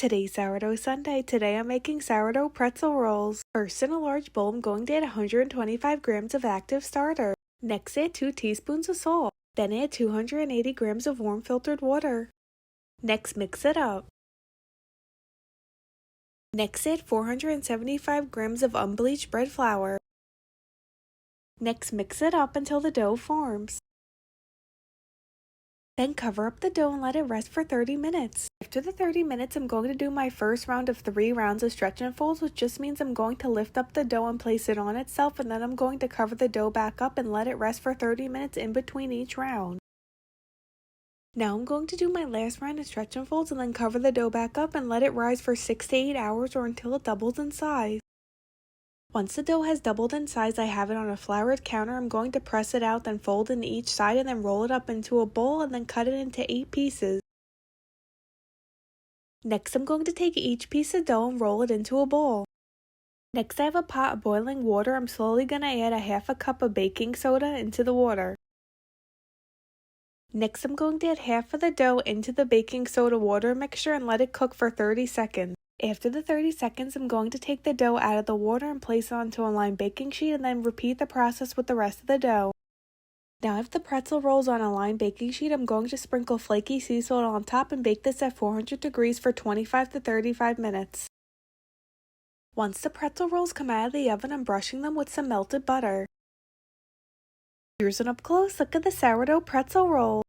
Today's Sourdough Sunday. Today I'm making sourdough pretzel rolls. First, in a large bowl, I'm going to add 125 grams of active starter. Next, add 2 teaspoons of salt. Then add 280 grams of warm filtered water. Next, mix it up. Next, add 475 grams of unbleached bread flour. Next, mix it up until the dough forms. Then cover up the dough and let it rest for 30 minutes. After the 30 minutes, I'm going to do my first round of 3 rounds of stretch and folds, which just means I'm going to lift up the dough and place it on itself, and then I'm going to cover the dough back up and let it rest for 30 minutes in between each round. Now I'm going to do my last round of stretch and folds and then cover the dough back up and let it rise for 6 to 8 hours or until it doubles in size. Once the dough has doubled in size, I have it on a floured counter. I'm going to press it out, then fold in each side and then roll it up into a bowl and then cut it into 8 pieces. Next, I'm going to take each piece of dough and roll it into a bowl. Next, I have a pot of boiling water. I'm slowly going to add a half a cup of baking soda into the water. Next, I'm going to add half of the dough into the baking soda water mixture and let it cook for 30 seconds. After the 30 seconds, I'm going to take the dough out of the water and place it onto a lined baking sheet and then repeat the process with the rest of the dough. Now I have the pretzel rolls on a lined baking sheet. I'm going to sprinkle flaky sea salt on top and bake this at 400 degrees for 25 to 35 minutes. Once the pretzel rolls come out of the oven, I'm brushing them with some melted butter. Here's an up close look at the sourdough pretzel rolls.